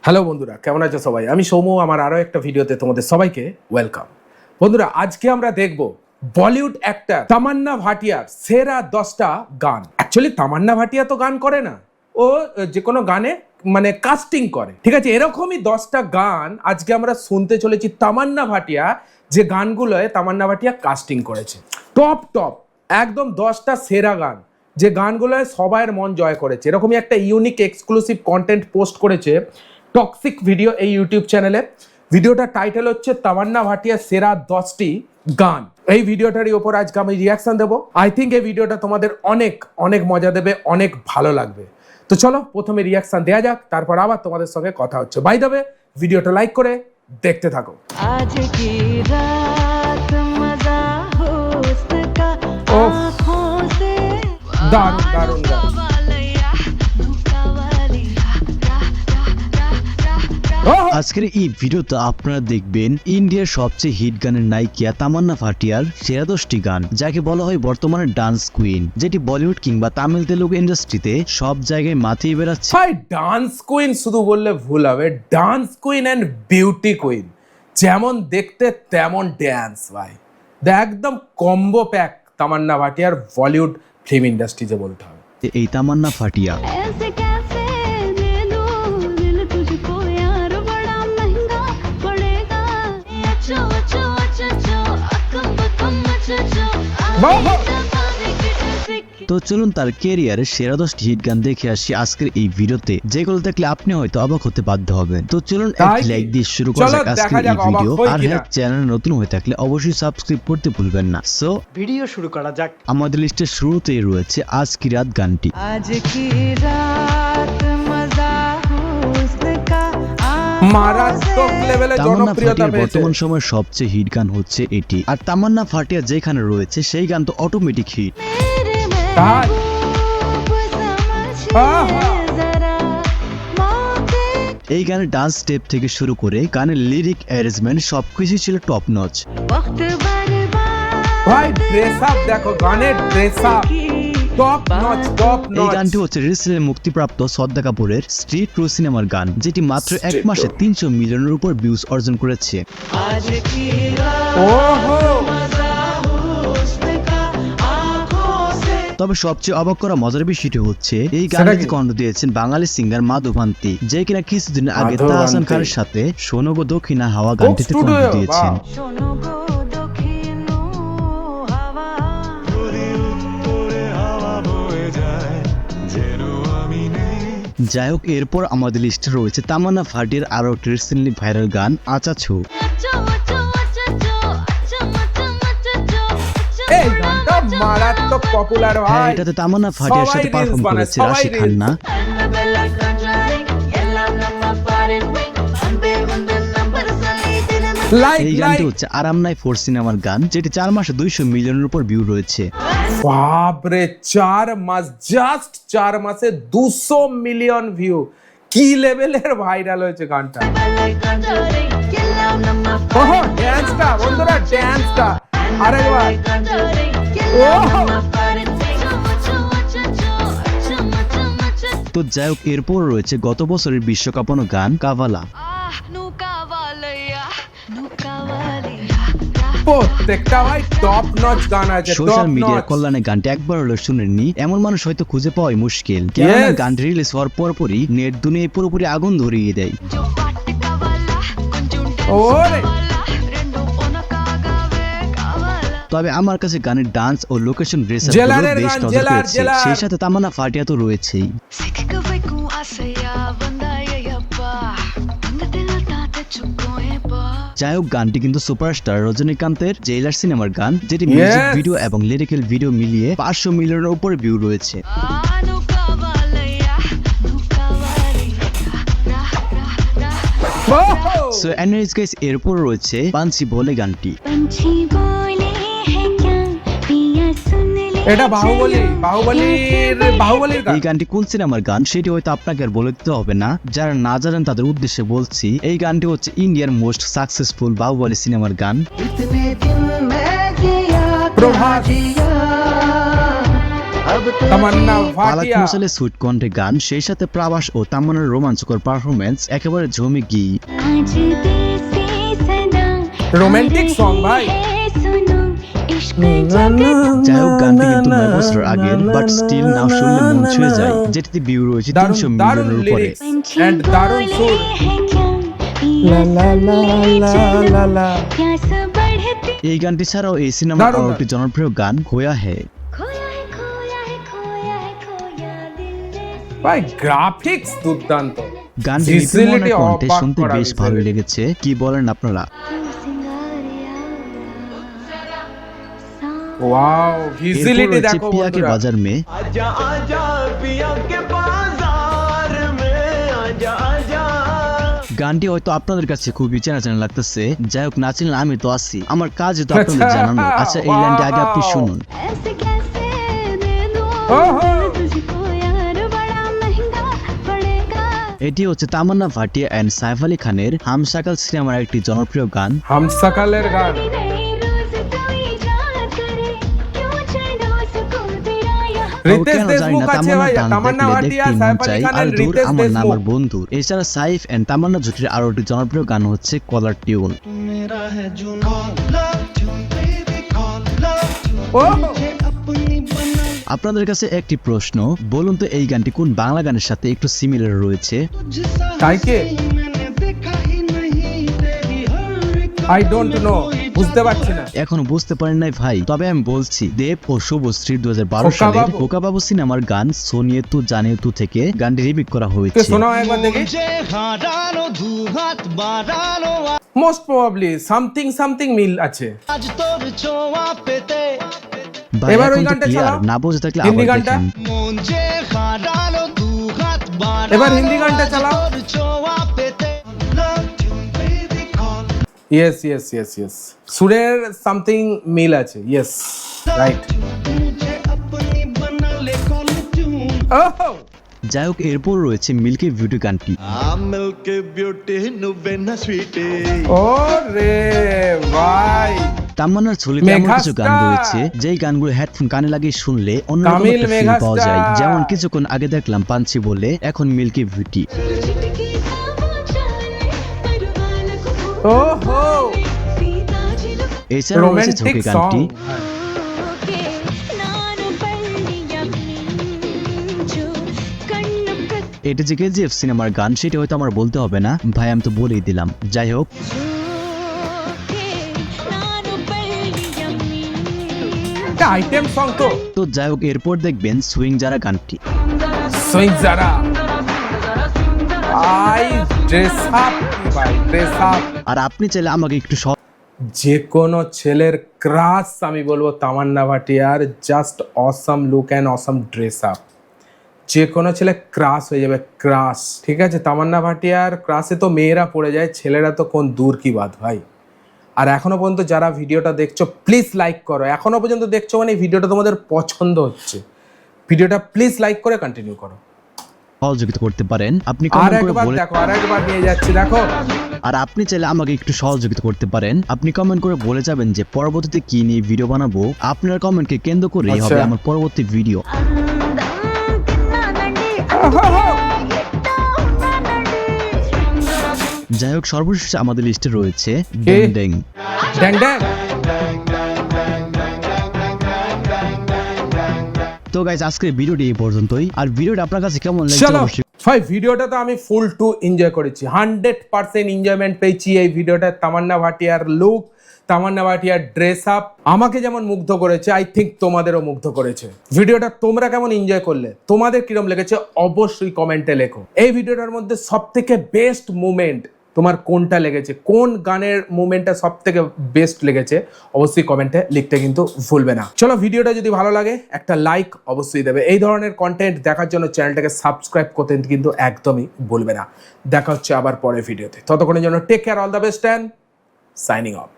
Hello বন্ধুরা, কেমন আছো সবাই? আমি সৌম্য, আমার আরও একটা ভিডিওতে তোমাদের সবাইকে ওয়েলকাম। বন্ধুরা, আজকে আমরা দেখব বলিউড অ্যাক্টর তামান্না ভাটিয়ার সেরা 10টা গান। অ্যাকচুয়ালি তামান্না ভাটিয়া তো গান করে না, ও যে কোনো গানে মানে কাস্টিং করে, ঠিক আছে? এরকমই 10টা গান আজকে আমরা শুনতে চলেছি তামান্না ভাটিয়া, যে গানগুলোয় তামান্না ভাটিয়া কাস্টিং করেছে। টপ একদম 10টা সেরা গান, যে গানগুলোয় সবাইয়ের মন জয় করেছে। এরকমই একটা ইউনিক এক্সক্লুসিভ কন্টেন্ট পোস্ট করেছে টক্সিক ভিডিও এই ইউটিউব চ্যানেলে। ভিডিওটার টাইটেল হচ্ছে তামান্না ভাটিয়ার সেরা 10টি গান। এই ভিডিওটারই ওপর আজকে আমি রিয়াকশন দেবো। আই থিঙ্ক এই ভিডিওটা তোমাদের অনেক অনেক মজা দেবে, অনেক ভালো লাগবে। তো চলো প্রথমে রিয়াকশন দেওয়া যাক, তারপর আবার তোমাদের সঙ্গে কথা হচ্ছে। বাই দ্য ওয়ে, ভিডিওটা লাইক করে দেখতে থাকো। आज की रात मजा हुस्न का आँखों से দারুণ দারুণ গান। আজকের এই ভিডিওতে আপনারা দেখবেন ইন্ডিয়ার সবচেয়ে হিট গানের নায়িকা তামান্না ভাটিয়ার সেরা 10টি গান, যাকে বলা হয় বর্তমানে ডান্স কুইন, যেটি বলিউড কিংবা তামিল তেলুগু ইন্ডাস্ট্রিতে সব জায়গায় মাতিয়ে বেড়াচ্ছে। ভাই, ডান্স কুইন শুধু বললে ভুল হবে, dance queen and beauty queen. যেমন দেখতে তেমন ড্যান্স। ভাই একদম কম্বো প্যাক তামান্না ভাটিয়ার বলিউড ফিল্ম ইন্ডাস্ট্রি যে বলতে হবে। এই তামান্না ভাটিয়া ऐसे कैसे दे दूं दिल तुझको यार, बड़ा महंगा पड़ेगा। अचो अचो अचो अचो अकम बकम अचो अचो তো চলুন তার ক্যারিয়ারের সেরা 10টি হিট গান দেখে আসি আজকের এই ভিডিওতে, যেগুলো দেখলে আপনি হয়তো অবাক হতে বাধ্য হবেন। তো চলুন এক লাইক দিয়ে শুরু করা যাক আজকের এই ভিডিও। আর হ্যাঁ, চ্যানেল নতুন হয়ে থাকলে অবশ্যই সাবস্ক্রাইব করতে ভুলবেন না। সো ভিডিও শুরু করা যাক। আমাদের লিস্টের শুরুতেই রয়েছে আজ কি রাত গানটি। आज की रात मजा हुस्न का মারাত্মক লেভেলে তামান্না জনপ্রিয়তা ভাটিয়ার পেয়েছে। বর্তমান সময়ের সবচেয়ে হিট গান হচ্ছে এটি। আর তামান্না ভাটিয়া যেখানে রয়েছে সেই গান তো অটোমেটিক হিট। मेरे তাই महबूब আহা। समझिए जरा मौके এই গানের ডান্স স্টেপ থেকে শুরু করে গানের লিরিক অ্যারেঞ্জমেন্ট সবকিছু ছিল টপ নচ। वक्त बर्बाद ভাই ড্রেস আপ দেখো, গানের dress up top notch top এই নচ। গানটি হচ্ছে রিসেন্টলি মুক্তিপ্রাপ্ত শ্রদ্ধা কাপুরের স্ট্রিট টু সিনেমার গান, যেটি মাত্র এক Street মাসে 300 মিলিয়নের উপর ভিউজ অর্জন করেছে। आज की रात ওহো, मजा हुस्न का आँखों से তবে সবচেয়ে অবাক করা মজার বিষয়টি হচ্ছে এই সেটা গানটিতে কি? কণ্ঠ দিয়েছেন বাঙালি সিঙ্গার মাধবান্তি, যে কিনা কিছুদিন আগে মাধবান্তি। তাহসান খানের সাথে শোনো গো দক্ষিণা হাওয়া গানটিতে কণ্ঠ স্টুডিও, দিয়েছেন। বাহ। শোনো গো দক্ষিণ হাওয়া যাই হোক, এরপর আমাদের লিস্টে রয়েছে তামান্না ভাটিয়ার আরো রিসেন্টলি ভাইরাল গান আচাছু। আচ্চো আচ্চো আচ্চো আচ্চো আচ্চো আচ্চো আচ্চো এই গানটা মারাত্মক পপুলার হ্যাঁ, ভাই। এটাতে তামান্না ভাটিয়ার সাথে সবাই পারফর্ম reels বানায়, করেছে সবাই রাশি reels। খান্না। লাইক এই লাইক। গানটি হচ্ছে আরাম নাই 4 সিনেমার গান, যেটি 4 মাসে 200 মিলিয়নের উপর ভিউ রয়েছে। বাপরে, 4 মাস, জাস্ট 4 মাসে 200 মিলিয়ন ভিউ। কি লেভেলের ভাইরাল হয়েছে গানটা। ওহো, ড্যান্সটা বন্ধুরা, ড্যান্সটা আরেকবার। ওহো, তো যাই হোক, এরপর রয়েছে গত বছরের বিশ্বকাপানো গান কাভালা। প্রত্যেকটা ভাই টপ নচ গান আছে, সোশ্যাল টপ মিডিয়ার নচ। কল্যাণে গানটি একবার হলেও শুনেননি এমন মানুষ হয়তো খুঁজে পাওয়াই মুশকিল, কেননা Yes. গানটি রিলিজ হওয়ার পরপরই নেট দুনিয়ায় পুরোপুরি আগুন ধরিয়ে দেয়। ওরে, তবে আমার কাছে গানের ডান্স ও লোকেশন ড্রেস জেলারের বেশ গান, নজর জেলার, পেয়েছে। জেলার। সেই সাথে তামান্না ভাটিয়া তো রয়েছেই। যাই হোক, গানটি কিন্তু সুপারস্টার রজনীকান্তের জেইলার সিনেমার গান, যেটি মিউজিক Yes. ভিডিও এবং লিরিক্যাল ভিডিও মিলিয়ে 500 মিলিয়নের উপর ভিউ রয়েছে। ওহো। সো এনিওয়েজ গাইস, এরপর রয়েছে পাঞ্চি বলে গানটি। पंछी बोले हैं क्या पिया सुन ले এটা বাহুবলীর গান। এই গানটি কোন সিনেমার গান সেটি হয়তো আপনাকে আর বলে দিতে হবে না, যারা না জানেন তাদের উদ্দেশ্যে বলছি। এই গানটি হচ্ছে ইন্ডিয়ার মোস্ট সাকসেসফুল বাহুবলী সিনেমার গান। প্রভাস। তামান্না পালাক ভাটিয়া মুসালে সুইট কণ্ঠে গান, সেই সাথে প্রবাস ও তামান্নার রোমাঞ্চকর পারফরমেন্স একেবারে জমে গিয়ে। आज दिल से सना रोमांटिक सॉन्ग भाई। सुनो इश्क जगत যাই হোক, গানটি কিন্তু 9 বছর আগের, বাট স্টিল নাও শুনলে মন ছুঁয়ে যায়, যেটিতে ভিউ রয়েছে 300 দারুণ মিলিয়নের উপরে। লিরিক্স এন্ড দারুণ সুর। ला ला ला লা লা। प्यास बढ़ती এই গানটি ছাড়াও এই সিনেমার দারুণ আরো গান। একটি জনপ্রিয় গান খোয়া হে। खोया है खोया है खोया है खोया दिल ने ভাই গ্রাফিক্স দুর্দান্ত, গানটি Visuality লিপিমনের কণ্ঠে অবাক শুনতে করা বেশ ভালো visuality। লেগেছে, কি বলেন আপনারা? ওয়াও ভিজিবিলিটি এরপর রয়েছে দেখো পিয়া কে বন্ধুরা। বাজার মে। आजा आजा पिया के बाजार में आजा आजा। গানটি হয়তো আপনাদের কাছে খুবই চেনা চেনা লাগতেছে, যাই হোক না চিনলে আমি তো আছি, আমার কাজ তো আপনাদের জানানো। আচ্ছা, এই লাইনটি আগে আপনি শুনুন। ऐसे कैसे दे दूं ओहो। तुझको यार बड़ा महंगा पड़ेगा এটি হচ্ছে তামান্না ভাটিয়া এন্ড সাইফ আলী খানের হাম শাকাল সিনেমার একটি জনপ্রিয় গান। হাম সকালের গান। नहीं रोज कोई याद करे क्यों चलो उसको तेरा यहाँ তবে রিতেশ কেন জানি দেশমুখ না, আছে ভাই, গান তামান্না দেখলে ভাটিয়া, দেখতেই মন সাইফ আলী চায়। খান আর and দূর রিতেশ আমার না আমার দেশমুখ। বন্ধু। এছাড়া সাইফ এন্ড তামান্না জুটির আরো একটি জনপ্রিয় গান হচ্ছে কলার টিউন। मेरा है जुनून love you baby call love you ও अपनी बना আপনাদের কাছে একটি প্রশ্ন, বলুন তো এই গানটি কোন বাংলা গানের সাথে একটু সিমিলার রয়েছে? तुझसा তাই কে? मैंने देखा ही नहीं तेरी हर एक আই ডোন্ট নো, বুঝতে পারছি না। এখনো বুঝতে পারেন নাই ভাই? তবে আমি বলছি, দেব ও শুভশ্রীর 2012 খোকা সালের বাবু। খোকা বাবু সিনেমার গান সোনিয়ে তু জানে তু থেকে গানটি রিমিক করা কে হয়েছে। শোনাও একবার দেখি। मुझे हारानो दू हाथ बारानो মোস্ট প্রবাবলি সামথিং সামথিং মিল আছে। आज तोर छोवा पेते ভাই, এবার ওই এখন তো গানটা clear, চালাও। না বুঝে থাকলে হিন্দি আবার গানটা? দেখেন। मुझे हारानो दू हाथ बारानो এবার হিন্দি গানটা চালাও। तोर छोवा पेते love you baby call yes yes yes yes, সুরের সামথিং মিল আছে। Yes right. मुझे अपनी बना ले कॉल ट्यून ওহ যাই হোক, এরপর রয়েছে মিল্কি বিউটি গানটি। मिल्क ब्यूटी नुवेना स्वीटी ও রে ভাই, তামান্নার ঝুলিতে এমন কিছু গান মেঘাস্টার। রয়েছে যেই গানগুলো হেডফোন কানে লাগিয়ে শুনলে অন্যরকম তামিল একটা ফিল পাওয়া যায়। মেঘাস্টার। যেমন কিছুক্ষণ আগে দেখলাম পাঞ্চি বলে, এখন মিল্কি বিউটি। चिटकी सा वो जाने परवान को ওহো सीता जिलो এছাড়া রয়েছে রোমান্টিক ঝোঁকে সং। গানটি। के नानु पल्लिया जो कण्ण प्रति এটা যে কেজিএফ সিনেমার গান সেটা হয়তো আমার বলতে হবে না ভাই, আমি তো বলেই দিলাম। যাই হোক, नानु पल्लिया এটা আইটেম সং তো। তো যাই হোক, এরপর দেখবেন সুইং যারা গানটি। সুইং যারা আই ড্রেস আপ ভাই, ড্রেস আপ। আর আপনি চাইলে আমাকে একটু যে কোনো ছেলের ক্রাশ আমি বলবো তামান্না ভাটিয়ার, just awesome look and awesome dress up. যে কোনো ছেলে ক্রাশ হয়ে যাবে, ক্রাশ। ঠিক আছে, তামান্না ভাটিয়ার ক্রাশে তো মেয়েরা পড়ে যায়, ছেলেরা তো কোন দূর কি বাত ভাই। আর এখনো পর্যন্ত যারা ভিডিওটা দেখছো প্লিজ লাইক করো। এখনো পর্যন্ত দেখছো মানে এই ভিডিওটা তোমাদের পছন্দ হচ্ছে, ভিডিওটা প্লিজ লাইক করে কন্টিনিউ করো। সহযোগিতা করতে পারেন, আপনি আর কমেন্ট করে একবার বলে। দেখো, আর একবার নিয়ে যাচ্ছি দেখো। আর আপনি চাইলে আমাকে একটু সহযোগিতা করতে পারেন, আপনি কমেন্ট করে বলে যাবেন যে পরবর্তীতে কি নিয়ে ভিডিও বানাবো। আপনার কমেন্টকে কেন্দ্র করেই আচ্ছা। হবে আমার পরবর্তী ভিডিও। যাই হোক, সর্বশেষ আমাদের লিস্টে রয়েছে কে? ডেং ডেং। ড্যাং ড্যাং। তো গাইজ, আজকের ভিডিওটি এই পর্যন্তই। আর ভিডিওটা আপনার কাছে কেমন লাগছে চলো অবশ্যই ভাই, ভিডিওটা তো আমি ফুল টু এনজয় করেছি, 100% এনজয়মেন্ট পেয়েছি এই ভিডিওটা। তামান্না ভাটিয়ার লুক, তামান্না ভাটিয়ার ড্রেস আপ আমাকে যেমন মুগ্ধ করেছে, আই থিঙ্ক তোমাদেরও মুগ্ধ করেছে। ভিডিওটা তোমরা কেমন এনজয় করলে, তোমাদের কিরম লেগেছে অবশ্যই কমেন্টে লেখো। এই ভিডিওটার মধ্যে সব থেকে বেস্ট মুমেন্ট তোমার কোনটা লেগেছে, কোন গানের মুভমেন্টটা সব থেকে বেস্ট লেগেছে অবশ্যই কমেন্টে লিখতে কিন্তু ভুলবে না। চলো, ভিডিওটা যদি ভালো লাগে একটা লাইক অবশ্যই দেবে। এই ধরনের কন্টেন্ট দেখার জন্য চ্যানেলটাকে সাবস্ক্রাইব করতে কিন্তু একদমই ভুলবে না। দেখা হচ্ছে আবার পরের ভিডিওতে, ততক্ষণের জন্য take care, all the best and signing of.